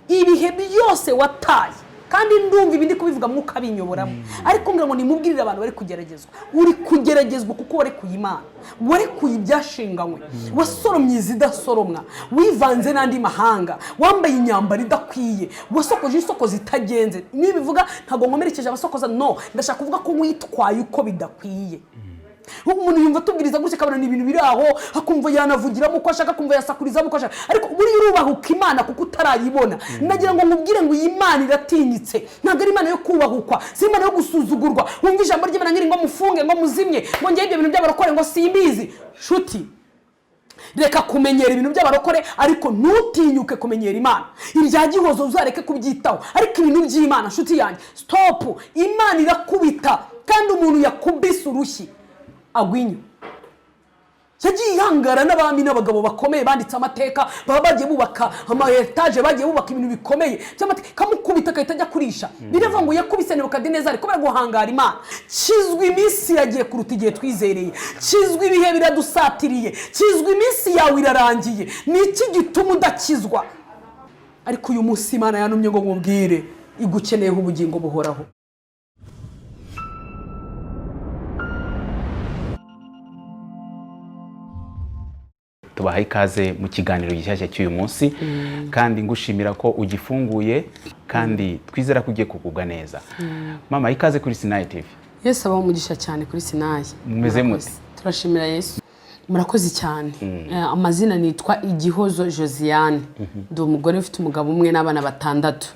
ibihe byose wataye kandi ndumva ibindi kubivuga mwuka binyoboramo ariko ngira ngo nimubwirire abantu bari kugeragezwa uri kugeragezwa kuko wari kuyimana wari kuyibyashinganywe wasoromye izidasoromwa wivanze n'andi mahanga wambaye inyambaro idakwiye wasokoje isoko zitagenze nibivuga ntago nkomerekeje abasokoza no ndashaka kuvuga ko witwaye uko bidakwiye umuntu yumva tubwiriza gutya kabana ni ibintu biri aho akumva yanavugiramo uko ashaka kumva yasakurizamo uko ashaka ariko buri yubahuka imana kuko utarayibona nagira ngo nkubwire ngo iyi Imana iratinyitse ntabwo ari imana yo kubahukwa si imana yo gusuzugurwa wumva ijambo ry'Imana ngiri ngo mufunge ngo muzimye ngo ngiye ibyo bintu by'abarokore ngo simbizi shuti reka kumenyera ibintu by'abarokore ariko ntutinyuke kumenyera Imana irya gihozo uzareke kubyitaho ariko ibintu by'Imana shuti yanjye stop Imana irakubita kandi umuntu yakubise urushyi agwinyo yagiye ihangara n'abami n'abagabo bakomeye banditse amateka baba bagiye bubaka ama-etage bagiye bubaka ibintu bikomeye cy'amateka kamukubita kahita ajya kurisha biravuga ngo yakubise Nebukadinezari kubera guhangara Imana kizwe iminsi yagiye kuruta igihe twizereye kizwe ibihe biradusatiriye kizwe iminsi yawe irarangiye ni iki gituma udakizwa ariko uyu munsi Imana yanumye ngo nkubwire igukeneyeho ubugingo buhoraho tubaha ikaze mu kiganiro gishyashya cy'uyu munsi kandi ngushimira ko ugifunguye kandi twizera ko ugiye kugubwa neza mama ikaze kuri Sinai TV. Yesu abaho umugisha cyane kuri Sinai. Mumeze mute? Turashimira Yesu. Murakoze cyane. Amazina nitwa Igihozo Josiane. Ndi umugore ufite umugabo umwe n'abana batandatu.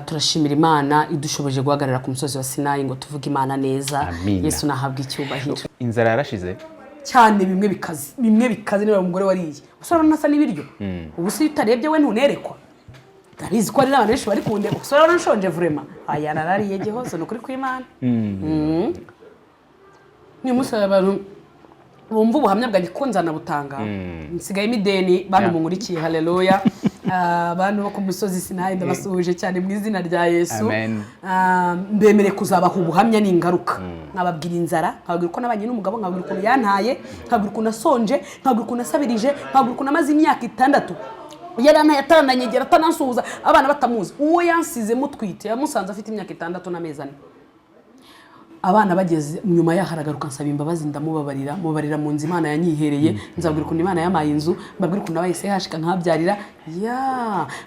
Turashimira Imana idushoboje guhagarara ku musozi wa Sinai ngo tuvuge Imana neza. Yesu nahabwa icyubahiro. Inzara yarashize cyane bimwe bikaze niba umugore wariye usora nasa n'ibiryo ubu se utarebye we ntunerekwa ndabizi ko ari n'abantu benshi bari kunde usora nshonje vraiment aya narariye Gihozo no kuri kw'Imana ni musaba abantu bumva ubuhamya bwanjye ko nzana butanga nsigaye imideni bantu mungurikiye haleluya abantu bo ku musozi Sinai ndabasuhuje cyane mu izina rya Yesu mbemere kuzabaha ubuhamya n'ingaruka nkababwira inzara nkababwira ko nabanye n'umugabo nkababwira ukuntu yantaye nkababwira ukuntu nasonje nkababwira ukuntu nasabirije nkababwira ukuntu amaze imyaka 6 yarantaye atarananyegera atanansuhuza abana batamuzi uwo yansize mutwite yamusanze afite imyaka 6 n'amezi 4 abana bageze nyuma yaharagaruka nsaba imbabazi mubarira mu nzi Imana yanyihereye nzabwira ukuntu Imana yamaye inzu mbabwira ukuntu abayise hashika nkabyarira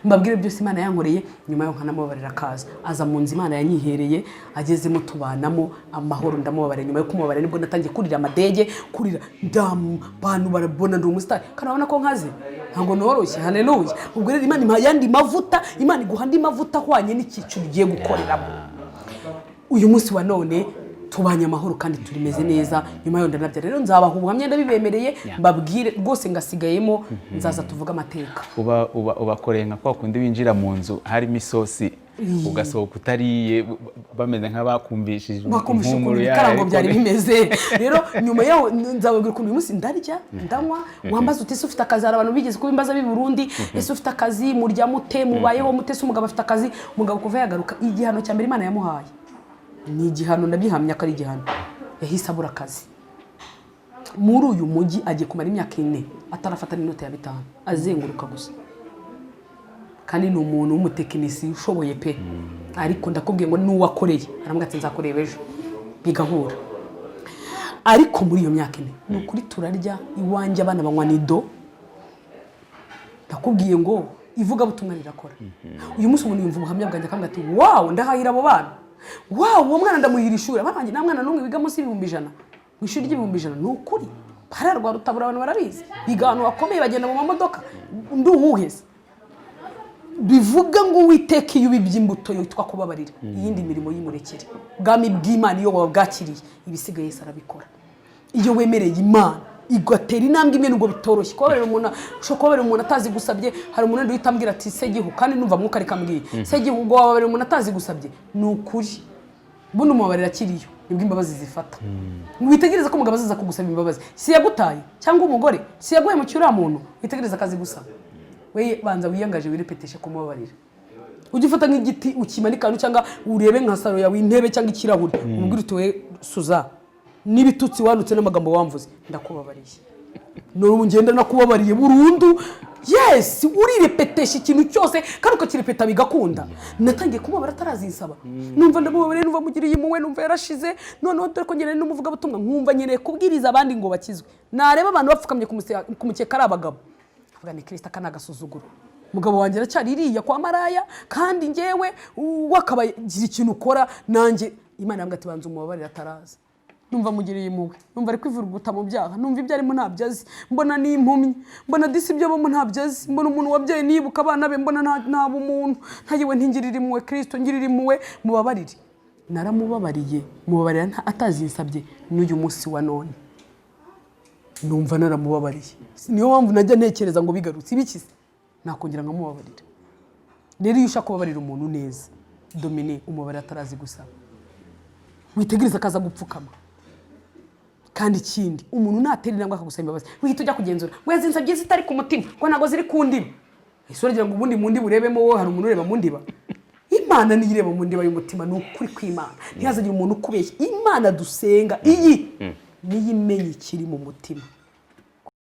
mbabwire byose Imana yankoreye nyuma yo nkanamubarira kaza aza mu nzi Imana yanyihereye agezemo tubanamo amahoro ndamubarira nyuma yo kumubarira nibwo natangiye kurira amadege kurira bantu barabona ndi umusitari kanabona ko nkaze ntago noroshye haleluya ubwo rero Imana yandi mavuta Imana iguhandi mavuta hwanye n'icyiciro ugiye gukoreramo uyu munsi wa none tubanye amahoro kandi turimeze neza nyuma yo ndanabya rero nzabaha ubuhamya ndabibemereye mbabwire rwose ngasigayemo nzaza tuvuga amateka ubakoreye nka kwa kundi winjira mu nzu harimo isosi ugasohoka utariye bameze nk'abakumvishije impumuro yayo byari bimeze rero nyuma yaho nzababwira ukuntu uyu munsi ndarya ndanywa wambaza utese ufite akazi abantu bigeze kubimbaza b'i Burundi ese ufite akazi murya mute mubayeho mutese umugabo afite akazi umugabo kuva yagaruka igihano cya mbere Imana yamuhaye ni igihano ndabihamya ko ari igihano yahise abura akazi muri uyu mujyi agiye kumara imyaka 4 atarafata n'inota ya 5 azenguruka gusa kandi ni umuntu w'umutekinisi ushoboye pe ariko ndakubwiye ngo n'uwakoreye arambwira ati nzakoreye ejo bigahura ariko muri iyo myaka 4 ni ukuri turarya iwanje abana banywa nido ndakubwiye ngo ivuga butumwa rirakora uyu munsi umuntu yumva ubuhamya bwanjye akambwira ati wow ndahahira abo bana uwo mwana ndamuhira ishuri abanjye nta mwana n'umwe biga munsi y'100 mu ishuri ry'100 ni ukuri bararwa rutabura abantu barabizi biga abantu bakomeye bagenda mu mamodoka nduhuheze bivuga ngo Uwiteka iyo ubibye imbuto yitwa kubabarira iyindi mirimo yimurekere bwami bw'Imana iyo wabwakiriye ibisigaye Yesu arabikora iyo wemereye Imana igatera intambwe imwe nubwo bitoroshye kubera umuntu atazi gusabye hari umuntu ndi witambwira ati segihu kandi numva mwuka reka mbwiye segihu ngo wababera umuntu atazi gusabye ni ukuri buno mubabarira kiriyo nibwo imbabazi zifata witegereza ko umugabo azaza kugusaba imbabazi si yagutaye cyangwa umugore si yaguye mu cyura muntu witegereza akazi gusaba we banza wiyangaje wirepeteshe kumubabarira ugifata nk'igiti ukimanika cyangwa urebe nka saro yawe intebe cyangwa ikirahuri umubwire uti we suza n'ibitutsi wandutse n'amagambo wamvuze ndakubabariye none ngenda nakubabariye burundu. Yes, urirepetesha ikintu cyose kandi ukakirepeta bigakunda. Natangiye kumubabara atarazinsaba. Numva ndamubabariye, numva mugiriye impuhwe, numva yarashize. Noneho dore ko ngene n'umuvuga butumwa nkumva nyene kubwiriza abandi ngo bakizwe. Nareba abantu bapfukamye kumukeka ari abagabo. Avuga ni Kristo kana gasuzuguro. Mugabo wanjye aracyari iriya kwa maraya kandi ngewe wakabagira ikintu ukora nanjye Imana yambwira ati banza umubabarira ataraza. Numva mugiriye impuhwe, numva ari kwivuruguta mu byaha, numva ibyo arimo ntabyazi, mbona ni impumyi, mbona disi ibyo bamo ntabyazi, mbona umuntu wabyaye nibuka abana be, mbona nta bumuntu, ntayiwe ntingirira impuhwe Kristo, ngirira impuhwe mubabarire. Naramubabariye, mubabarira atazinsabye n'uyu munsi wa none. Numva naramubabariye. Niyo mpamvu najya ntekereza ngo bigarutse ibikize. Nakongera nkamubabarira. Rero iyo ushaka kubabarira umuntu neza, Dominique umubabarira atarazi gusaba. Witegereza akaza gupfukama. Kandi ikindi umuntu naterera ngo akagusaba imbabazi wihita ujya kugenzura ngo yazinsabye zitari ku mutima ngo nago ziri ku ndiba. Ese uragira ngo ubundi mu ndiba urebemo wowe hari umuntu ureba mu ndiba? Imana niyo ireba mu ndiba y'umutima, ni ukuri kw'Imana. Ntihazagira umuntu ukubeshya. Imana dusenga iyi niyo imenya ikiri mu mutima.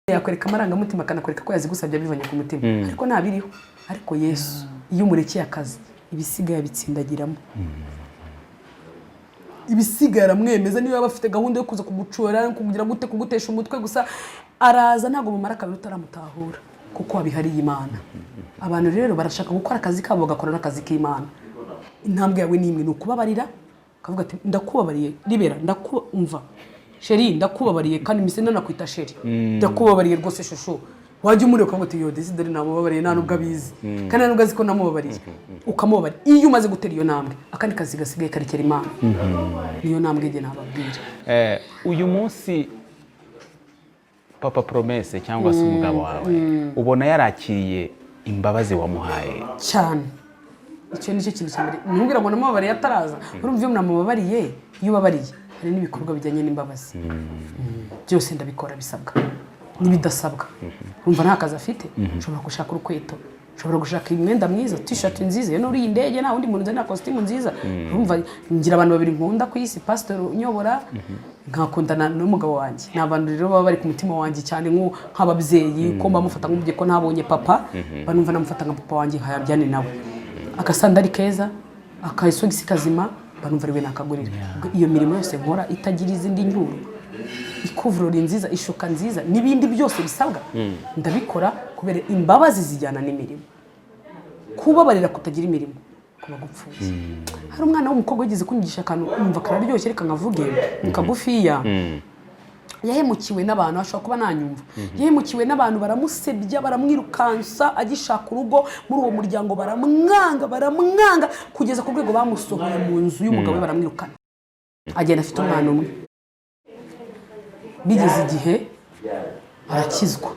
Yakwereka amarangamutima akanakwereka ko yazigusabye bivanye ku mutima, ariko ntabiriho. Ariko Yesu iyo umurekeye akazi ibisigaye bitsindagiramo. Ibisigara mwemeza niba bafite gahunda yo kuza kugucora kugira gute kugutesha umutwe gusa araza ntago mumara kabiri utaramutahura kuko wabihariye Imana. Abantu rero barashaka gukora akazi kabo bagakora n'akazi k'Imana. Intambwe yawe ni imwe, ni ukubabarira kavuga ati ndakubabariye Libera, ndakumva Sheri, ndakubabariye kandi mise nanakwita Sheri, ndakubabariye rwose shusho. Wajya umureka ukavuga ati yo Desideri namubabariye nta nubwo abizi kandi nubwo azi ko namubabariye ukamubabariye. Iyo umaze gutera iyo ntambwe akandi kazi gasigaye karekera Imana. Niyo ntambwe nge nababwira. Uyu munsi Papa Promesse cyangwa se umugabo wawe ubona yarakiriye imbabazi wamuhaye cyane. Icyo nicyo kintu cyane. Ntubwira ngo namubabariye ataraza. Urumva iyo namubabariye, iyo ubabariye hari n'ibikorwa bijyanye n'imbabazi. Byose ndabikora bisabwa n'ibidasabwa. Urumva nta kazi afite, ushobora gushaka urukweto, ushobora gushaka imyenda mwiza, t-shirt nziza, yo nuri indege nta wundi muntu nzana costume nziza. Urumva ngira abantu babiri nkunda ku isi, pastor unyobora nkakundana n'umugabo wanjye. N'abantu rero baba bari ku mutima wanjye cyane nk'ababyeyi ko mbamufata nk'umubyeyi ko ntabonye papa, banumva namufata nka papa wanjye nkayajyane nawe. Akasandari keza, akayisogisi kazima, banumva ariwe nakagurira. Iyo mirimo yose nkora itagira izindi nyuru, ikuvurori nziza, ishuka nziza n'ibindi byose bisabwa ndabikora kubera imbabazi zijyana n'imirimo. Kubabarira kutagira imirimo kuba gupfuye. Hari umwana w'umukobwa wigeze kunyigisha akantu umva kararyoshye reka nkavuge kagufiya. Yahemukiwe n'abantu, ashobora kuba nanyumva. Yahemukiwe n'abantu baramusebya, baramwirukansa agishaka urugo, muri uwo muryango baramwanga kugeza ku rwego bamusohoye mu nzu y'umugabo we baramwirukana. Agenda afite umwana umwe. Bigeze igihe arakizwa.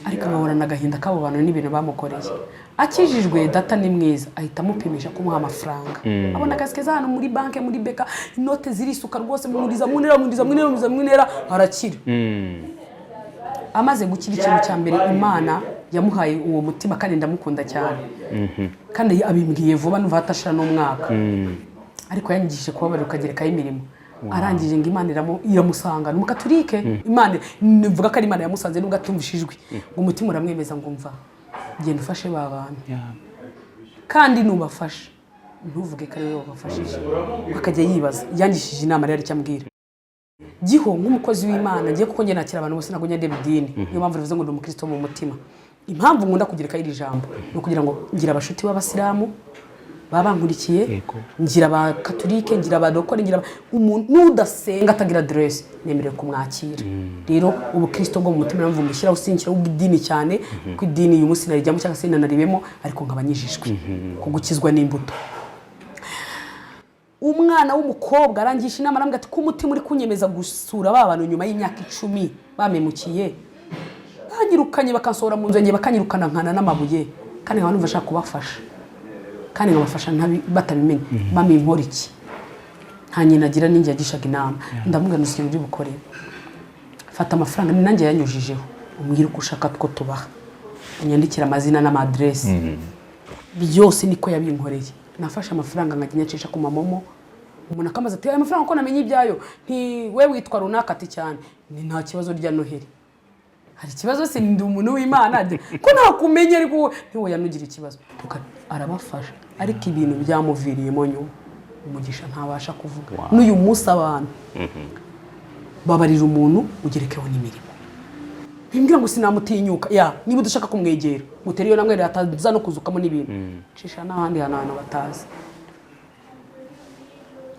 Ariko agahorana agahinda k'abo bantu n'ibintu bamukoreye. Akijijwe data ni mwiza ahita amupimisha kumuha amafaranga. Abona akazi keza hano muri banke muri beka, inote zirisuka rwose muriza munera arakira. Amaze gukira ikintu cya mbere Imana yamuhaye uwo mutima kandi ndamukunda cyane. Kandi abimbwiye vuba numva hatashira n'umwaka. Ariko yangishije kubabarira ukagerekaho imirimo. Arangije ngo Imana iramusanga n'umukaturike. Imana nivuga ko ari Imana yamusanze nubwo atumvishijwe ngo umutima uramwemeza ngo mva genda ufashe ba bantu kandi nubafasha ntuvuge ko ari wowe wabafashije. Akajya yibaza yangishije inama rero cyambwira giho nk'umukozi w'Imana ngiye kuko nge nakira abantu bose ntabwo njye ndeba idini. Niyo mpamvu bivuze ngo ndi umukristo mu mutima. Impamvu nkunda kugereka iri jambo no kugira ngo ngira abashuti b'abasilamu babankurikiye, ngira ba katolike, ngira abadokore, ngira umuntu nudasenga atagira adresse nemerewe kumwakira. Rero ubukristo bwo mu mutima namvu mbishyiraho sinkiraho ubw'idini cyane ko idini uyu munsi narijyamo cyangwa se nanaribemo ariko nkabanyijijwe kugukizwa n'imbuto. Umwana w'umukobwa arangisha inama arambwira ati ko umutima uri kunyemeza gusura ba bantu nyuma y'imyaka 10 bamemukiye banyirukanye bakansohora mu nzu yanjye bakanyirukana nkana n'amabuye kandi nkaba numva ashaka kubafasha kandi nkabafasha batabimenye. Mami nkora iki? Nta nyina agira ninjye yagishaga inama. Ndamubwira nusike muri bukore fata amafaranga ni nanjye yanyujijeho umbwira uko ushaka two tubaha unyandikira amazina n'amadresse byose niko yabinkoreye. Nafashe amafaranga nkajya ku mamomo. Umuntu akamaze ati aya mafaranga ko namenye ibyayo nti we witwa runaka ati cyane ni nta kibazo rya Noheli hari ikibazo se ndi umuntu w'Imana ko nakumenye ariko ntiwe yanugira ikibazo arabafasha ariko ibintu byamuviriyemo nyuma umugisha ntabasha kuvuga n'uyu munsi abantu babarira umuntu ugerekeho n'imirimo bimbwira ngo sinamutinyuka niba udashaka kumwegera mutere iyo namwe rataza no kuzukamo n'ibintu cisha n'abandi hantu batazi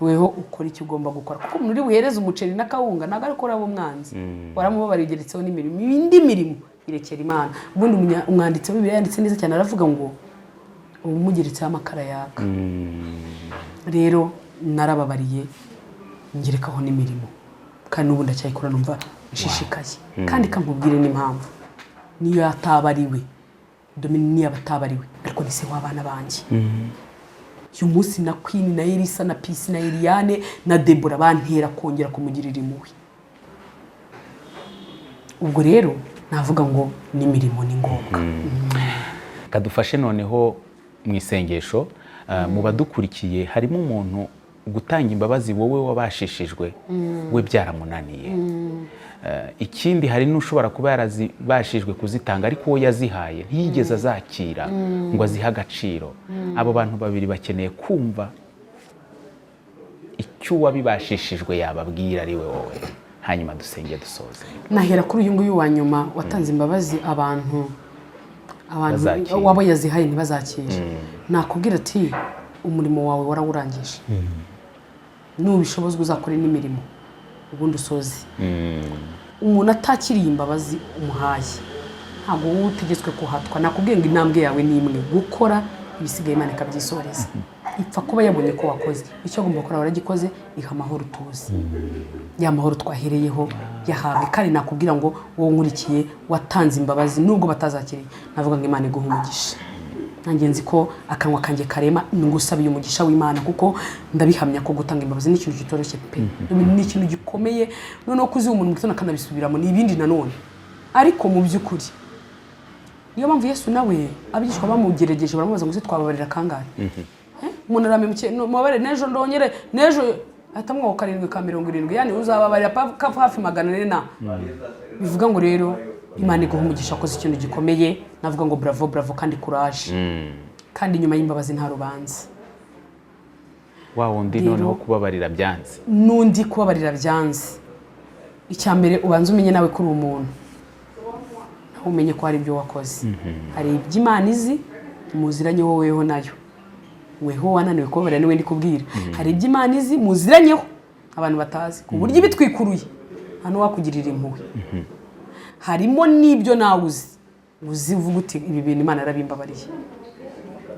weho ukora icyo ugomba gukora kuko umuntu uri buhereze umuceri n'akawunga ntabwo ari kuraba umwanzi waramubabara igeretseho n'imirimo indi mirimo irekera Imana ubundi umwanditsi w'Bibiliya yanditse neza cyane aravuga ngo umugeretseho amakara yaka rero narababariye ngerekaho n'imirimo kandi n'ubu ndacyayikora numva nshishikaye kandi kankubwire n'impamvu niyo yatabariwe Dominique niyo abatabariwe ariko ni se w'abana banjye uyu munsi na Queen na Elisa na Peace na Eliane na Deborah bantera kongera kumugirira impuhwe ubwo rero navuga ngo n'imirimo ni ngombwa kadufashe noneho mu isengesho mu badukurikiye harimo umuntu gutanga imbabazi wowe wabashishijwe we byaramunaniye ikindi hari n'ushobora kuba yarazibashijwe kuzitanga ariko uwo yazihaye ntiyigeze azakira ngo azihe agaciro abo bantu babiri bakeneye kumva icyo wabibashishijwe yababwira ari we wowe hanyuma dusenge dusoze nahera kuri uyu nguyu wa nyuma watanze imbabazi abantu wabo yazihaye ntibazakire nakubwira ati umurimo wawe warawurangije n'ubishobozwa uzakore n'imirimo ubundi usoze umuntu atakiriye imbabazi umuhaye ntabwo wowe utegetswe kuhatwa nakubwiye ngo intambwe yawe ni imwe gukora ibisigaye Imana ikabyisoreza ipfa kuba yabonye ko wakoze icyo agomba gukora waragikoze iha amahoro tuzi ya mahoro twahereyeho yahawe kandi nakubwira ngo wowe nkurikiye watanze imbabazi nubwo batazakiriye navuga ngo Imana iguhe umugisha nanjye nzi ko akanwa kanjye karema ngusabiye umugisha w'Imana kuko ndabihamya ko gutanga imbabazi ni ikintu kitoroshye pe ni ikintu gikomeye noneho kuzi umuntu mu gitondo akanabisubiramo ni ibindi nanone ariko mu by'ukuri niyo mpamvu Yesu nawe abigishwa bamugerageje baramubaza ngo se twababarira kangahe umuntu aramemukye mubabare nejo ndongere nejo atamwa 770 yani uzababarira hafi 400 na bivuga ngo rero Imana iguha umugisha koze ikintu gikomeye navuga ngo bravo kandi courage kandi nyuma y'imbabazi nta rubanza wundi noneho kubabarira byanze n'undi kubabarira byanze icyambere ubanza umenye nawe kuri umuntu naho umenye ko hari ibyo wakoze hari iby'Imana izi muziranye woweho nayo weho wananiwe kubabarira niwe ndi kubwira hari iby'Imana izi muziranyeho abantu batazi ku buryo bitwikuruye hano wakugirira impuhwe harimo n'ibyo nawe uzivuga uti ibi bintu Imana yarabimbabariye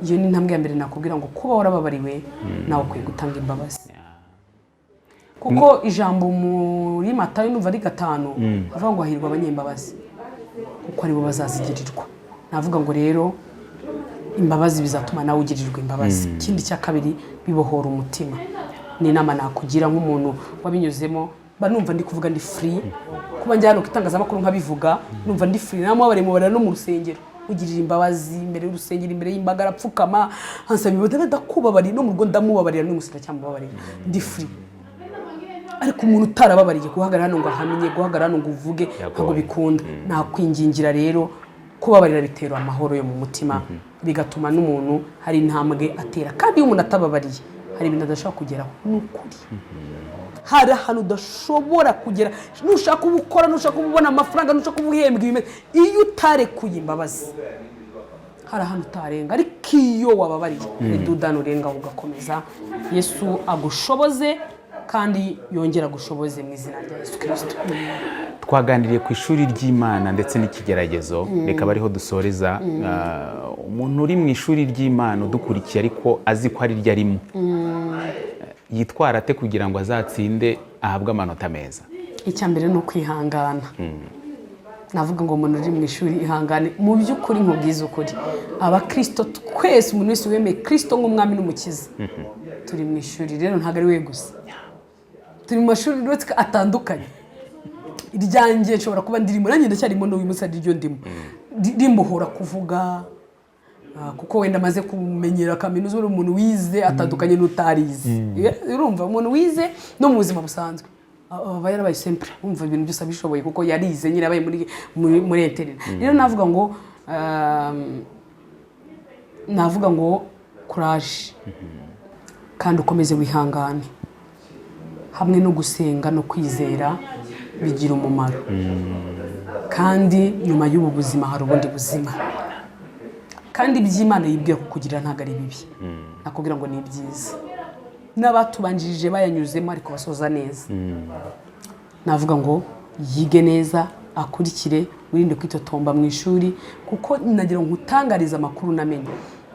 iyo ni intambwe ya mbere nakubwira ngo kuba warababariwe nawe ukwiye gutanga imbabazi kuko ijambo muri Matayo numva ari 5 avuga ngo hahirwa abanyembabazi kuko aribo bazazigirirwa navuga ngo rero imbabazi bizatuma nawe ugirirwa imbabazi ikindi cya kabiri bibohora umutima ni inama nakugira nk'umuntu wabinyuzemo numva ndi kuvuga ndi free kuba njyana ukitangazamakuru nkabivuga numva ndi free namwe baremubara no mu rusengero ugirira imbabazi imbere y'urusengero imbere y'imbaga arapfukama hansa bibode ndakubabari no mu Rwanda ndamubabarira n'umusira cyamubabariye ndi free ariko umuntu utarababariye guhagarara hano ngo ahamenye guhagarara hano ngo uvuge ntabwo bikunda nakwingingira rero kubabarira bitera amahoro yo mu mutima bigatuma n'umuntu hari intambwe atera kandi iyo umuntu atababariye hari ibintu adashaka kugeraho n'ukuri hari ahantu udashobora kugera nushaka ubukora nushaka ubona amafaranga nushaka ubuhembwa ibimeze iyo utarekuye imbabazi hari ahantu utarenga ariko iyo wababariye redudano urenga ugakomeza Yesu agushoboze kandi yongera gushoboze mu izina rya Yesu Kristo twaganiriye ku ishuri ry'Imana ndetse n'ikigeragezo reka bariho dusoreza umuntu uri mu ishuri ry'Imana udukurikiye ariko azi ko ari ryo arimo yitwara ate kugira ngo azatsinde ahabwe amanota meza icyambere no kwihangana navuga ngo umuntu uri mu ishuri ihangane mu by'ukuri nkubwiza ukuri abakristo twese umuntu wese wemeye Kristo nk'umwami n'umukiza turi mu ishuri rero ntabwo ari we gusa turi mu mashuri rwose atandukanye iryanjye nshobora kuba ndirimo nanjye ndacyarimo n'uyu munsi ari ryo ndimbuhora kuvuga kuko wenda maze kumenyera kaminuza uri umuntu wize atandukanye n'utarize urumva umuntu wize no mu buzima busanzwe aba yarabaye sempre umva ibintu byose abishoboye kuko yarize nyine abaye muri internet. Rero navuga ngo courage kandi ukomeze wihangane hamwe no gusenga no kwizera bigira umumaro. Kandi nyuma y'ubu buzima hari ubundi buzima, kandi iby'Imana yibwiye kukugira ntabwo ari bibi, nakubwira ngo ni byiza. N'abatubanjirije bayanyuzemo ariko basoza neza. Navuga ngo yige neza, akurikire, wirinde kwitotomba mu ishuri, kuko nagira ngo utangarize amakuru namenye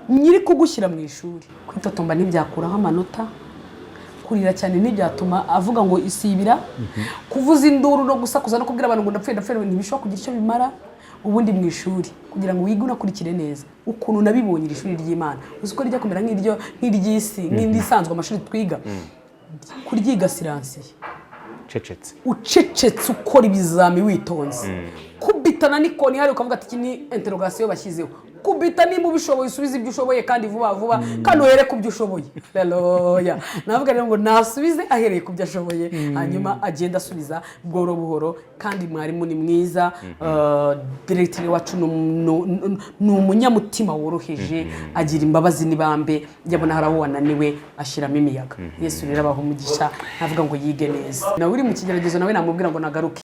nyiri kugushyira mu ishuri. Kwitotomba ntibyakuraho amanota, kurira cyane ntibyatuma avuga ngo isibira, kuvuza induru no gusakuza no kubwira abantu ngo ndapfuye ntibishobora kugira icyo bimara. Ubundi mu ishuri kugira ngo wige unakurikire neza ukuntu nabibonye iri shuri ry'Imana, uzi ko rijya kumera nk'iry'isi nk'irisanzwe amashuri twiga, kuryiga siransiye ucecetse ukora ibizami witonze, kubitana n'ikoni hari ukavuga ati iki ni interrogation bashyizeho, kubita nimba ubishoboye usubize ibyo ushoboye kandi vuba vuba, kandi uhere ku byo ushoboye. Haleluya. Navuga rero ngo nasubize ahereye ku byo ashoboye, hanyuma agenda asubiza buhoro buhoro. Kandi mwarimu ni mwiza, directeur wacu ni umunyamutima woroheje, agira imbabazi n'ibambe, yabona haraho wananiwe ashiramo imiyaga. Yesu rero abaho umugisha. Navuga ngo yige neza, nawe uri mu kigeragezo nawe namubwira ngo nagaruke,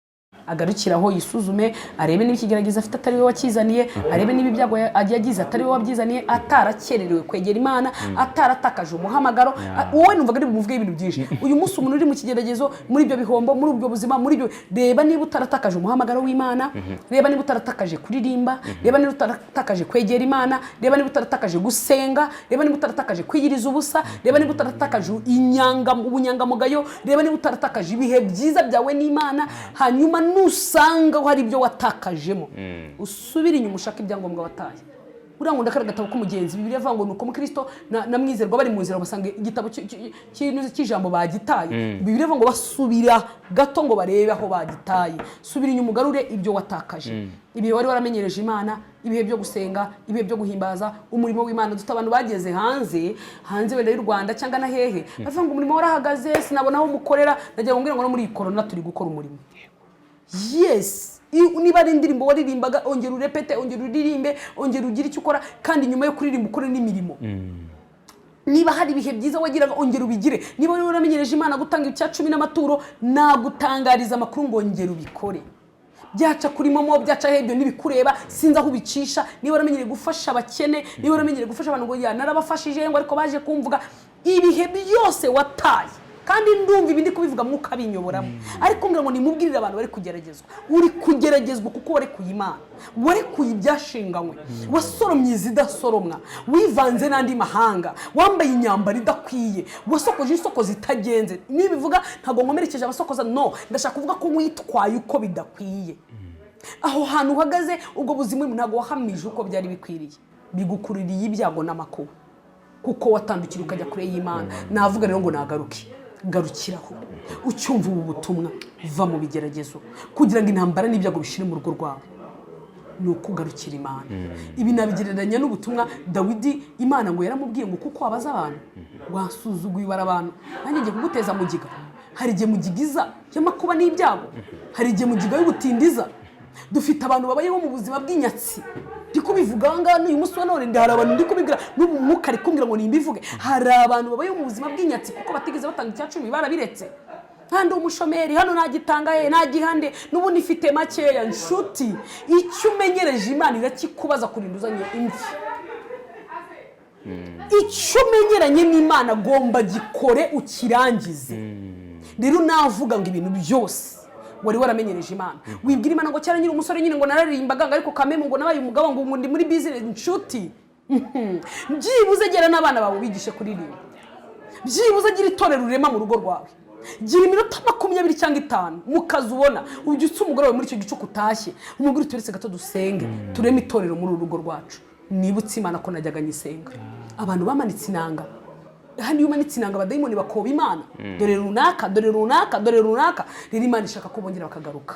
agarukiraho yisuzume, arebe niba ikigeragezo afite atari we wakizaniye, arebe niba ibyago yagize atari we wabyizaniye, atarakererewe kwegera Imana, ataratakaje umuhamagaro. Wowe numvaga ari bumuvuge ibintu byinshi. Uyu munsi umuntu uri mu kigeragezo, muri ibyo bihombo, muri ubwo buzima, muri ibyo, reba niba utaratakaje umuhamagaro w'Imana, reba niba utaratakaje kuririmba, reba niba utaratakaje kwegera Imana, reba niba utaratakaje gusenga, reba niba utaratakaje kwiyiriza ubusa, reba niba utaratakaje ubunyangamugayo, reba niba utaratakaje ibihe byiza byawe n'Imana. Hanyuma nusanga hari ibyo watakajemo, usubire inyuma ushaka ibyangombwa wataye. Uriya ngo ndakara gatabo k'umugenzi, Bibiliya ivuga ngo nuko Mukristo na mwizerwa bari mu nzira basanga igitabo cy'ijambo bagitaye. Bibiliya ivuga ngo basubira gato ngo barebe aho bagitaye. Subira inyuma ugarure ibyo watakaje, ibihe wari waramenyereje Imana, ibihe byo gusenga, ibihe byo guhimbaza umurimo w'Imana. Dufite abantu bageze hanze wenda y'u Rwanda cyangwa na hehe, bavuga ngo umurimo warahagaze, sinabona aho mukorera. Nagira ngo no muri corona turi gukora umurimo. Yes, niba ari indirimbo waririmbaga, ongera urepete, ongera uririmbe, ongera ugire icyo ukora, kandi nyuma yo kuririmba ukore n'imirimo. Niba hari ibihe byiza wagiraga, ongera ubigire. Niba wari waramenyereje Imana gutanga icya 10 n'amaturo, nagutangariza amakuru ngo ongera ubikore. Byaca kuri momo, byaca hebyo nibikureba, sinza aho ubicisha. Niba waramenyereye gufasha abakene, niba waramenyereye gufasha abantu ngo ya narabafashije ngo ariko baje kumvuga, ibihe byose wataye. Kandi ndumva ibindi kubivuga mwuka binyoboramo, ariko ngira ngo nimubwirire abantu bari kugeragezwa. Uri kugeragezwa kuko wari kuyimana, wari kuyibyashinganywe, wasoromye zidasoromwa, wivanze n'andi mahanga, wambaye inyambaro idakwiye, wasokoje isoko zitagenze. Nibivuga ntago nkomerekeje abasokoza, no, ndashaka kuvuga ko witwaye uko bidakwiye. Aho hantu uhagaze ubwo buzima ntago wahamije uko byari bikwiriye, bigukuririye ibyago n'amakuba, kuko watandukira ukajya kure y'Imana. Navuga rero ngo nagaruke, garukiraho ucyumva ubu butumwa, va mu bigeragezo kugira ngo intambara n'ibyago bishire mu rugo rwawe. Nuko ugarukira Imana. Ibi nabigereranya n'ubutumwa Dawidi, Imana ngo yaramubwiye ngo kuko wabaza abantu wasuzuguye abantu, nanjye ngiye kuguteza mugiga. Hari igihe mugigiza y'amakuba n'ibyago, hari igihe mugiga y'ubutindiza. Dufite abantu babayeho mu buzima bw'inyatsi, ndiko bivuga ngano uyu munsi wa none, ndahara abantu ndiko bibwira n'ubu mwuka ari kumbwira ngo nimbivuge. Hari abantu babayeho mu buzima bw'inyatsi kuko batigeze batanga icya 10 barabiretse. Kandi umushomeri hano nagitanga nagihande n'ubundi ifite makeya. Nshuti, icyo umenyereje Imana irakikubaza kurinduzanye imvi. Icyo umenyeranye n'Imana gomba gikore ukirangize. Rero navuga ngo ibintu byose wari waramenyereje Imana, wibwira Imana ngo cyara nyiri umusore nyine ngo nararimbaga ariko kameme ngo nabaye umugabo ngo ndi muri business. Nshuti, byibuze gera n'abana bawe bigishe kuririmba, byibuze gira itorero urema mu rugo rwawe, gira iminota 20 cyangwa 5 mukazi ubona ujye utse umugore wawe muri icyo gicuku utashye, umugore uturetse gato dusenge tureme itorero muri urugo rwacu. Nibutse Imana ko najyaga nyisenga. Abantu bamanitse inanga, handi umanitse inanga abadayimoni bakoba Imana, dore runaka, dore runaka, dore runaka. Rero Imana ishaka ko bongera bakagaruka.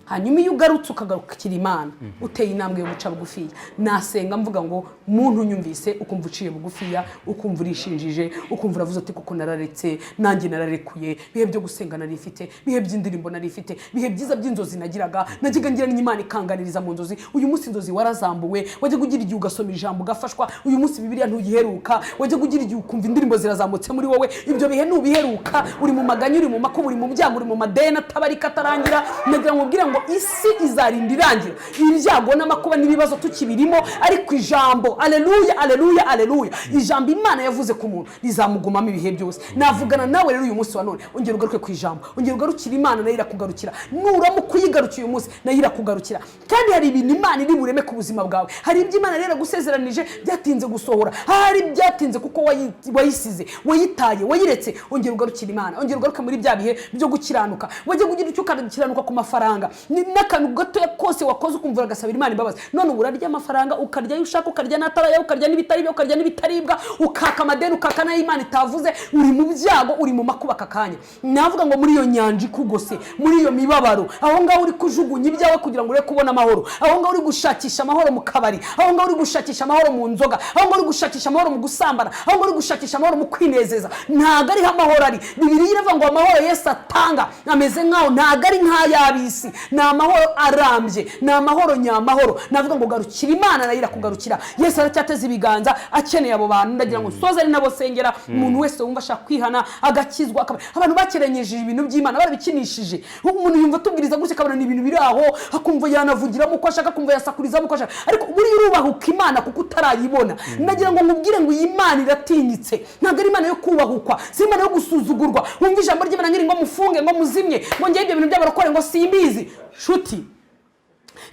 hanyuma iyo ugarutse ukagarukira Imana uteye intambwe yo guca bugufiya, nasenga mvuga ngo muntu unyumvise ukumva uciye bugufiya, ukumva urishinjije, ukumva uravuze ati kuko nararetse nanjye nararekuye, bihe byo gusenga narifite, bihe by'indirimbo narifite, bihe byiza by'inzozi nagiraga, nagiga ngira n'Imana ikanganiriza mu nzozi. Uyu munsi inzozi warazambuwe, wajya kugira igihe ugasoma ijambo ugafashwa. Uyu munsi Bibiliya ntuyiheruka, wajya kugira igihe ukumva indirimbo zirazamutse muri wowe. Ibyo bihe nubiheruka, uri mu maganya, uri mu makuba, uri mu byago, uri mu madeni atabarika atarangira. Nagira ngo ubwire ngo isi izarinda irangira, ibyago n'amakuba n'ibibazo tukibirimo, ariko ijambo aleluya aleluya aleluya, ijambo Imana yavuze ku muntu rizamugumamo ibihe byose. Navugana nawe rero uyu munsi wa none, ongera ugaruke ku ijambo, ongera ugarukira Imana, nayo irakugarukira. Nuramuka uyigarukiye uyu munsi, nayo irakugarukira. Kandi hari ibintu Imana iri bureme ku buzima bwawe, hari ibyo Imana rero gusezeranije byatinze gusohora, hari byatinze kuko wayisize, wayitaye, wayiretse. Ongera ugarukira Imana, ongera ugaruke muri bya bihe byo gukiranuka. Wajya kugira icyo ukiranuka ku mafaranga, n'akantu gato kose wakoze ukumva agasabira Imana imbabazi. None urarya amafaranga, ukarya ushaka, ukarya n'ataraya, ukarya n'ibitari, ukarya n'ibitaribwa, ukaka amadeni, ukaka nayo Imana itavuze. Uri mu byago, uri mu makuba kakanya. Navuga ngo muri iyo nyanja ikugose, muri iyo mibabaro, aho ngaho uri kujugunya ibyawe kugira ngo ure kubona amahoro, aho ngaho uri gushakisha amahoro mu kabari, aho ngaho uri gushakisha amahoro mu nzoga, aho ngaho uri gushakisha amahoro mu gusambana, aho ngaho uri gushakisha amahoro mu kwinezeza, ntago ariho amahoro ari. Bibiliya iravuga ngo amahoro Yesu atanga ameze nkaho ntago ari nk'ay'abisi, ni amahoro arambye, ni amahoro nyamahoro. Navuga ngo garukira Imana, nayo irakugarukira. Yesu aracyateze ibiganza akeneye abo bantu. Ndagira ngo soza ari nabo sengera umuntu wese wumva ashaka kwihana agakizwa. Abantu bakerenyeje ibintu by'Imana, barabikinishije. Umuntu yumva tubwiriza gutya akabona ni ibintu biri aho, akumva yanavugiramo uko ashaka, akumva yasakurizamo uko ashaka, ariko buri urubahuka Imana kuko utarayibona. Ndagira ngo nkubwire ngo iyi Imana iratinyitse, ntabwo ari Imana yo kubahukwa, si Imana yo gusuzugurwa. Wumva ijambo ry'Imana ngiri ngo mufunge, ngo muzimye, ngo ngiye ibyo bintu by'abarokore ngo simbizi. Shuti,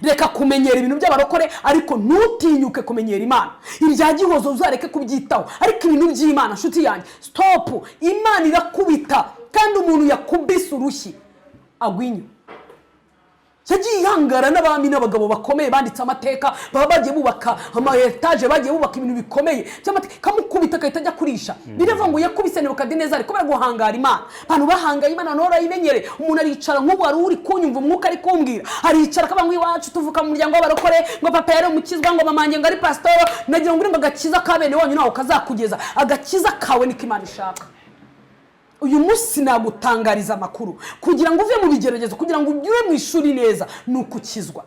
reka kumenyera ibintu by'abarokore, ariko ntutinyuke kumenyera Imana. Irya gihozo uzareke kubyitaho, ariko ibintu by'Imana shuti yanjye stop. Imana irakubita, kandi umuntu yakubise urushyi agwinya. Yagiye ihangara n'abami n'abagabo bakomeye banditse amateka, baba bagiye bubaka ama-etage, bagiye bubaka ibintu bikomeye by'amateka, kamukubita akahita ajya kurisha. Biravuga ngo yakubise Nebukadinezari kubera guhangara Imana. Abantu bahangaye Imana nora imenyere. Umuntu aricara nk'ubu ari uri kunyumva umwuka ari kumbwira, aricara akavuga ngo iwacu tuvuka mu muryango w'abarokore, ngo papa yari umukizwa, ngo mamanjye ngo ari pastor. Nagira ngo agakiza kabene wanyu naho kazakugeza. Agakiza kawe niko Imana ishaka. Uyu munsi nagutangariza amakuru kugira ngo uve mu bigeragezo, kugira ngo ubyure mu ishuri neza, nukukizwa.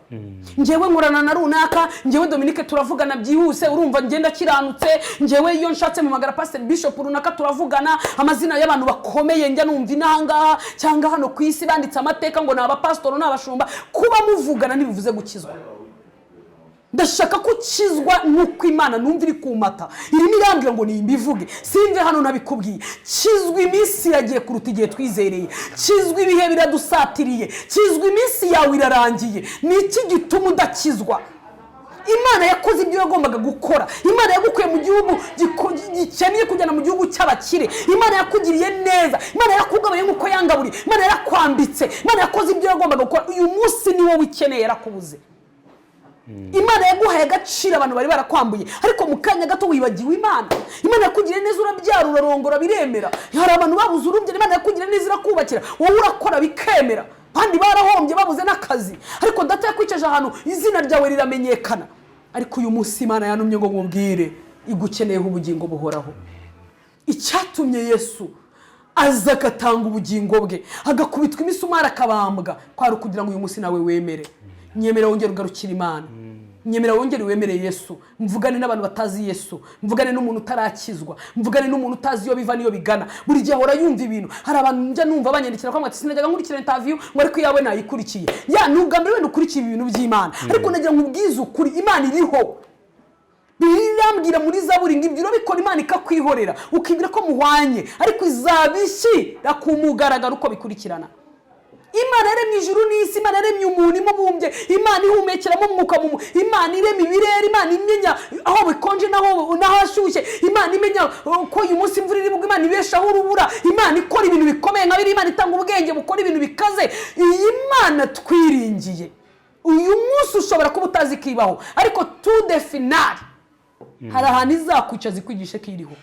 Njewe nkorana na runaka, njewe Dominique turavugana byihuse, urumva ngenda kiranutse. Njewe iyo nshatse mu magara Pastor Bishop runaka turavugana amazina y'abantu bakomeye, njya numva inahangaha cyangwa hano ku isi banditse amateka ngo naba pastor n'abashumba. Kuba muvugana ntibivuze gukizwa. Ndashaka kukizwa nuko Imana numva iri kumata, irimo irambwira ngo nimbivuge, simve hano nabikubwiye. Kizwa iminsi yagiye kuruta igihe twizereye, kizwa ibihe biradusatiriye, kizwa iminsi yawe irarangiye. Ni iki gituma udakizwa? Imana yakoze ibyo yagombaga gukora. Imana yagukuye mu gihugu gikeneye kujyana mu gihugu cy'abakire. Imana yakugiriye neza, Imana yakugabaye nk'uko yangaburiye, Imana yarakwambitse, Imana yakoze ibyo yagombaga gukora. Uyu munsi ni wowe ukeneye, yarakubuze. Imana yaguhaye agaciro abantu bari barakwambuye, ariko mu kanya gato wibagiwe Imana. Imana yakugiriye neza, urabyara, urarongora, biremera. Hari abantu babuze urubyaro, Imana yakugiriye neza irakubakira, wowe urakora bikemera. Kandi barahombye babuze n'akazi, ariko data yakwicaje ahantu izina ryawe riramenyekana. Ariko uyu munsi Imana yanumye ngo nkubwire igukeneyeho ubugingo buhoraho. Icyatumye Yesu aza agatanga ubugingo bwe, agakubitwa imisumari akabambwa, kwari kugira ngo uyu munsi nawe wemere. Nyemera wongere ugarukira Imana, nyemera wongere wemere Yesu. Mvugane n'abantu batazi Yesu, mvugane n'umuntu utarakizwa, mvugane n'umuntu utazi iyo biva niyo bigana. Buri gihe ahora yumva ibintu. Hari abantu njya numva banyandikira ko ati sinajyaga nkurikira interview ngo ariko yawe nayikurikiye. Ya nubwa mbere wenda ukurikiye ibintu by'Imana, ariko nagira nkubwize ukuri, Imana iriho. Birambwira muri Zaburi ngo ibyo bikora Imana ikakwihorera, ukibwira ko muhwanye, ariko izabishyira ku mugaragaro uko bikurikirana. Imana yaremye ijuru n'isi, Imana yaremye umuntu imubumbye, Imana ihumekeramo umwuka mu, Imana iremye ibirere, Imana imenya aho bikonje naho hashyushye, Imana imenya ko uyu munsi imvura iri bugwe, Imana ibeshaho urubura, Imana ikora ibintu bikomeye nka biri, Imana itanga ubwenge bukora ibintu bikaze. Iyi Mana twiringiye uyu munsi ushobora kuba utazi kibaho, ariko to the final hari ahantu izakwicaza ikwigishe kiriho.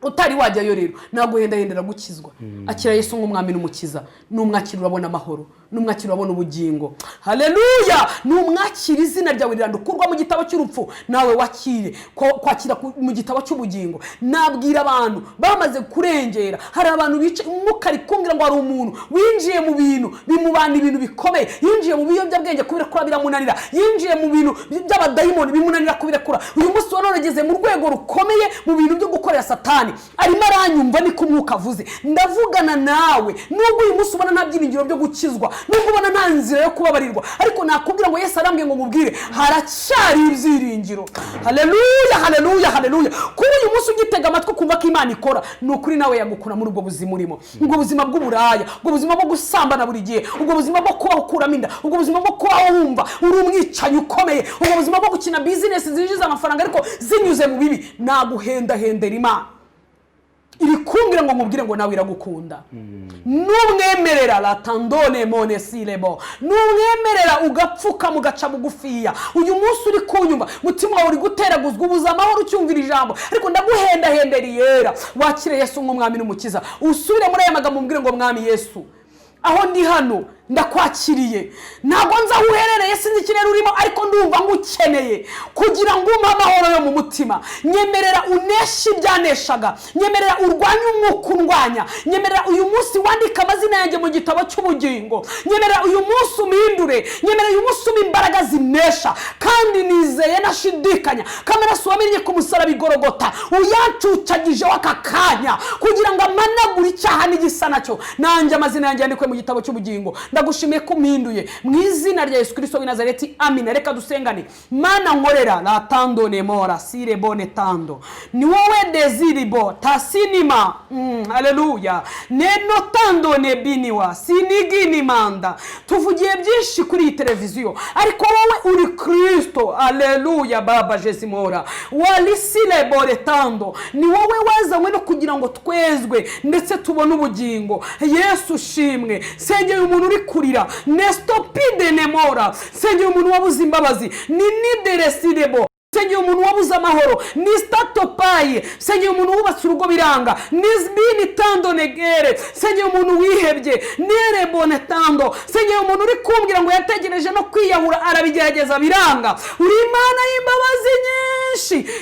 utari wajyayo rero naguhendahendera gukizwa akira Yesu nk'umwami n'umukiza n'umwakira urabona amahoro n'umwakira urabona ubugingo. Haleluya! n'umwakira izina ryawe rirandukurwa mu gitabo cy'urupfu nawe wakire kwakira mu gitabo cy'ubugingo. Nabwira abantu bamaze kurengera, hari abantu bice umwuka rikumbwira ngo hari umuntu winjiye mu bintu bimubana ibintu bikomeye, yinjiye mu biyobyabwenge kubirekura biramunanira, yinjiye mu bintu by'abadayimoni bimunanira kubirekura. Uyu munsi warogeze mu rwego rukomeye mu bintu byo gukorera Satani, arimo aranyumva niko umwuka avuze. Ndavugana nawe nubwo uyu munsi ubona nta byiringiro byo gukizwa, nubwo ubona nta nzira yo kubabarirwa, ariko nakubwira ngo Yesu arambwiye ngo mubwire haracyari ibyiringiro. Haleluya, haleluya, haleluya. Kuri uyu munsi ugitega amatwi kumva ko Imana ikora, ni ukuri nawe yagukura muri ubwo buzima urimo, ubwo buzima bw'uburaya, ubwo buzima bwo gusambana buri gihe, ubwo buzima bwo kubaho ukuramo inda, ubwo buzima bwo kubaho wumva uri umwicanyi ukomeye, ubwo buzima bwo gukina bizinesi zinjiza amafaranga ariko zinyuze mu bibi. Naguhendahendera Imana iri kumbwira ngo mubwire ngo nawe iragukunda. Numwemerera latandone mone silebo, numwemerera ugapfuka mugaca bugufiya. Uyu munsi uri kunyumva mutima wawe uri guteraguzwa ubuza amahoro ucyumvira ijambo, ariko ndaguhendahendera yera wakire Yesu nk'umwami n'umukiza. Usubire muri aya magambo mubwire ngo mwami Yesu, aho ndi hano ndakwakiriye, ntabwo nza uherereye sinzi ikirere urimo, ariko ndumva ngukeneye kugira ngo umpe amahoro yo mu mutima. Nyemerera uneshe ibyaneshaga, nyemerera urwanye umwuka undwanya, nyemerera uyu munsi wandika amazina yanjye mu gitabo cy'ubugingo, nyemerera uyu munsi umhindure, nyemerera uyu munsi umpe imbaraga zinesha. Kandi nizeye nashidikanya kamaraso wamennye ku musaraba i Golgotha uyancucagije w'aka kanya kugira ngo amanagure icyaha n'igisa nacyo, nanjye amazina yanjye yandikwe mu gitabo cy'ubugingo. Ndagushimiye ko mpinduye mu izina rya Yesu Kristo w'i Nazareti, amina. Reka dusengane. Mana nkorera la tando ne mora sire bone tando, ni wowe desiribo tasinima. Haleluya. Neno tando ne biniwa sinigini manda. Tuvugiye byinshi kuri iyi televiziyo, ariko wowe uri Kristo. Haleluya Baba Jesimora walisile bone tando, ni wowe wazanywe no kugira ngo twezwe ndetse tubone ubugingo. Yesu shimwe. Sengeye umuntu uri kurira, nestopide nemora, sengeye umuntu wabuze imbabazi, ni nideresidebo, sengeye umuntu wabuze amahoro, ni statopaye, sengeye umuntu wubatse urugo biranga, nisbini tando negere, sengeye umuntu wihebye, nere bone tando, sengeye umuntu uri kumbwira ngo yategereje no kwiyahura arabigerageza biranga. Uri Imana y'imbabazi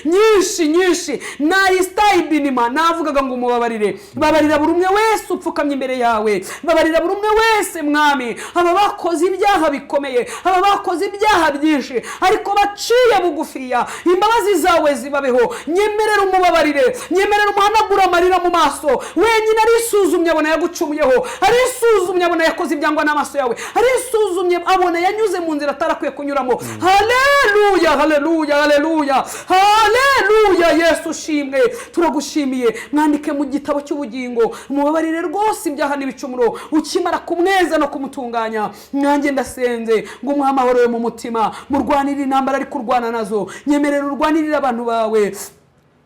nyinshi nayistayibinima. Navugaga ngo umubabarire, babarira buri umwe wese upfukamye imbere yawe, babarira buri umwe wese mwami, aba bakoze ibyaha bikomeye, aba bakoze ibyaha byinshi ariko baciye bugufiya. Imbabazi zawe zibabeho, nyemerera umubabarire, nyemerera umuhanagura amarira mu maso. Wenyine arisuzumye abona yagucumuyeho, arisuzumye abona yakoze ibyangwa n'amaso yawe, arisuzumye abona yanyuze mu nzira atarakwiye kunyuramo. Haleluya, haleluya, haleluya, haleluya. Yesu shimwe, turagushimiye. Mwandike mu gitabo cy'ubugingo, umubabarire rwose ibyaha n'ibicumuro, ukimara kumweza no kumutunganya. Nanjye ndasenze ngo umuhe amahoro yo mu mutima, murwanire intambara ari kurwana nazo. Nyemerera urwanirire abantu bawe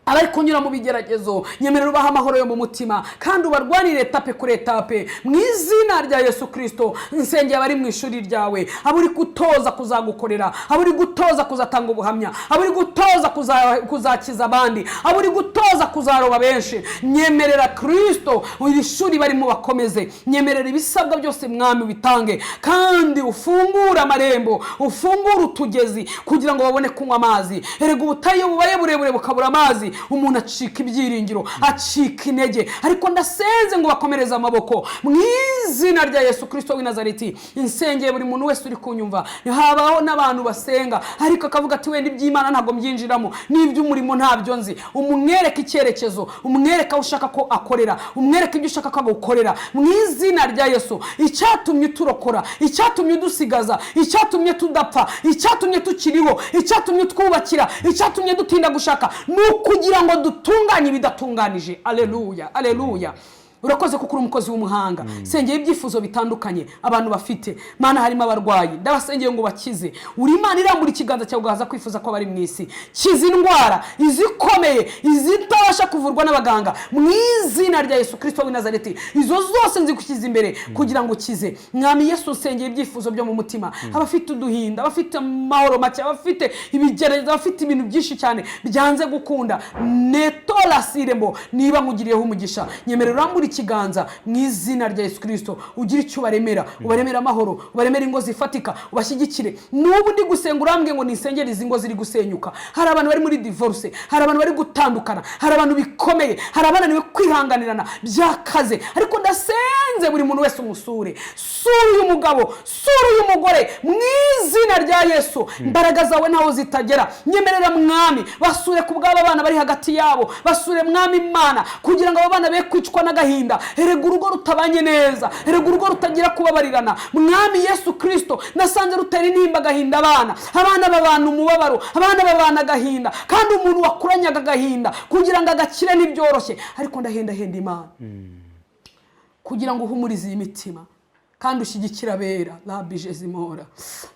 abari kunyura mu bigeragezo, nyemerera ubaha amahoro yo mu mutima kandi ubarwanire etape kuri etape mu izina rya Yesu Kristo. Nsengeye abari mu ishuri ryawe, aburi gutoza kuzagukorera, aburi gutoza kuzatanga ubuhamya, aburi gutoza kuzakiza abandi, aburi gutoza kuzaroba benshi. Nyemerera Kristo iri shuri barimo bakomeze, nyemerera ibisabwa byose mwami bitange, kandi ufungura amarembo, ufungura utugezi kugira ngo babone kunywa amazi. Erega ubutayu bubaye burebure bukabura amazi, umuntu acika ibyiringiro, acika intege, ariko ndasenze ngo bakomereze amaboko mu izina rya Yesu Kristo w'i Nazareti. Insengeye buri muntu wese uri kunyumva, habaho n'abantu basenga ariko akavuga ati wenda iby'Imana ntabwo mbyinjiramo, n'iby'umurimo ntabyo nzi. Umwereke icyerekezo, umwereke aho ushaka ko akorera, umwereke ibyo ushaka ko agukorera mu izina rya Yesu. Icyatumye turokora, icyatumye dusigaza, icyatumye tudapfa, icyatumye tukiriho, icyatumye twubakira, icyatumye dutinda gushaka, nuko kugira ngo dutunganye ibidatunganije. Aleluya, aleluya. urakoze kuko uri umukozi w'umuhanga. Sengeye ibyifuzo bitandukanye abantu bafite, Mana harimo abarwayi, ndabasengeye ngo bakize. Uri Imana irambura ikiganza cyawe ugahaza kwifuza ko bari mu isi. Kiza indwara izikomeye, izitabasha kuvurwa n'abaganga mu izina rya Yesu Kristo w'i Nazareti. Izo zose nzikushyize imbere kugira ngo ukize. Mwami Yesu, sengeye ibyifuzo byo mu mutima, abafite uduhinda, abafite amahoro make, abafite ibigerageza, abafite ibintu byinshi cyane byanze gukunda, netola siremo, niba nkugiriyeho umugisha, nyemerera urambura ikiganza mu izina rya Yesu Kristo, ugira icyo ubaremera, ubaremera amahoro, ubaremera ingo zifatika, ubashyigikire. N'ubu ndi gusenga urambwe ngo nisengere izi ngo ziri gusenyuka. Hari abantu bari muri divorce, hari abantu bari gutandukana, hari abantu bikomeye, hari abananiwe kwihanganirana byakaze, ariko ndasenze buri muntu wese umusure. Sura uyu mugabo, sura uyu mugore mu izina rya Yesu. Imbaraga zawe ntaho zitagera. Nyemerera Mwami, basure ku bw'aba bana bari hagati yabo, basure Mwami Imana, kugira ngo aba bana be kwicwa n'agahinda. Erega urugo rutabanye neza, erega urugo rutagira kubabarirana. Mwami Yesu Kristo, nasanze rutera intimba agahinda abana babana umubabaro, abana babana agahinda, kandi umuntu wakuranyaga agahinda kugira ngo agakire n'ibyoroshye. Ariko ndahenda Imana kugira ngo uhumurize iyi mitima kandi ushyigikira abera. Rabbi Jezimora,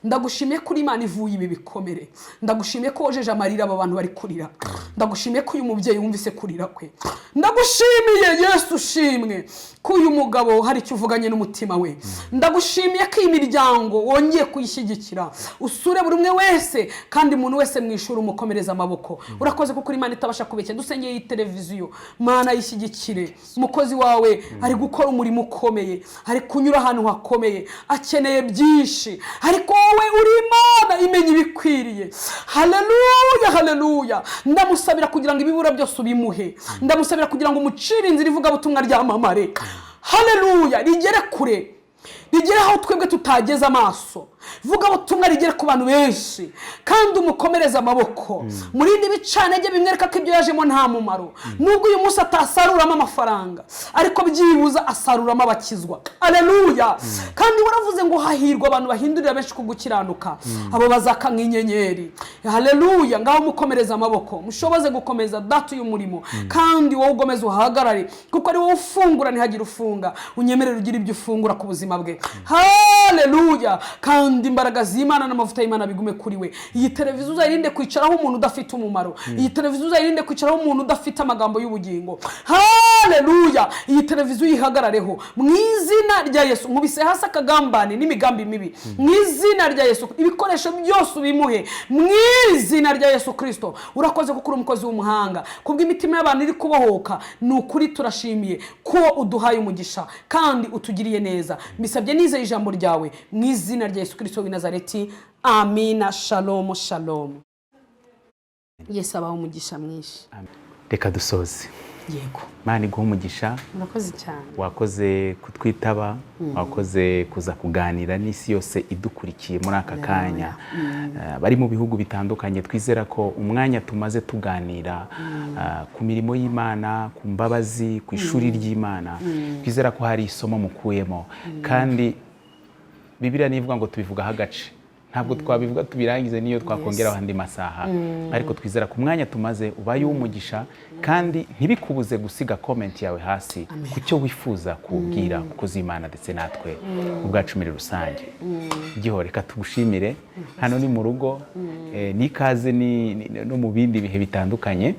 ndagushimiye kuri Imana ivuye ibi bikomere. Ndagushimiye ko wojeje amarira aba bantu bari kurira. Ndagushimiye ko uyu mubyeyi wumvise kurira kwe. Ndagushimiye Yesu, ushimwe ko uyu mugabo hari icyo uvuganye n'umutima we. Ndagushimiye ko iyi miryango wongeye kuyishyigikira. Usure buri umwe wese, kandi umuntu wese mwishura umukomereza amaboko. Urakoze kuko Imana itabasha kubeshya. Dusengeye iyi televiziyo, Mana yishyigikire. Umukozi wawe ari gukora umurimo ukomeye, ari kunyura ahantu hakomeye, akeneye byinshi, ariko wowe uri Imana imenya ibikwiriye. Haleluya, haleluya. Ndamusabira kugira ngo ibibura byose ubimuhe. Ndamusabira kugira ngo umucire inzira ivuga butumwa ryamamare. Haleluya, rigere kure, rigere aho twebwe tutageze amaso. Vuga butumwa rigere ku bantu benshi, kandi umukomereza amaboko. Murindi bicanege bimwereka ko ibyo yajemo nta mumaro. Nubwo uyu munsi atasaruramo amafaranga, ariko byibuza asaruramo abakizwa. Haleluya. Kandi waravuze ngo hahirwa abantu bahindurira benshi kugukiranuka, abo bazaka nk'inyenyeri. Haleluya. Ngaho mukomereza amaboko, mushoboze gukomeza data uyu murimo, kandi wowe ugomeze uhagarare, kuko ari wowe ufungura ntihagire ufunga. Unyemerere ugira ibyo ufungura ku buzima bwe. Haleluya. Kandi imbaraga z'Imana n'amavuta y'Imana bigume kuri we. Iyi televiziyo uzayirinde kwicaraho umuntu udafite umumaro. Iyi televiziyo uzayirinde kwicaraho umuntu udafite amagambo y'ubugingo. Haleluya. Iyi televiziyo yihagarareho mu izina rya Yesu. Nkubise hasi akagambane n'imigambi mibi mu izina rya Yesu. Ibikoresho byose ubimuhe mu izina rya Yesu Kristo. Urakoze kuko uri umukozi w'umuhanga, kubw'imitima y'abantu iri kubohoka. Ni ukuri turashimiye ko uduhaye umugisha kandi utugiriye neza. Mbisabye nizeye ijambo ryawe mu izina rya Yesu Kristo w'i Nazareti. Amina. Shalom, shalom. Yesu abaho umugisha mwinshi. Reka dusoze. Yego. Mana iguha umugisha. Murakoze cyane. Wakoze kutwitaba, wakoze kuza kuganira n'isi yose idukurikiye muri aka kanya. Bari mu bihugu bitandukanye, twizera ko umwanya tumaze tuganira ku mirimo y'Imana, ku mbabazi, ku ishuri ry'Imana, twizera ko hari isomo mukuyemo. Kandi Bibiliya nivuga ngo tubivugaho agace, ntabwo twabivuga tubirangize niyo twakongeraho andi masaha. Ariko twizera ku mwanya tumaze ubaye umugisha, kandi ntibikubuze gusiga comment yawe hasi ku cyo wifuza kubwira umukozi w'Imana ndetse natwe ubwacu muri rusange. Giho, reka tugushimire. Hano ni mu rugo, n'ikaze no mu bindi bihe bitandukanye.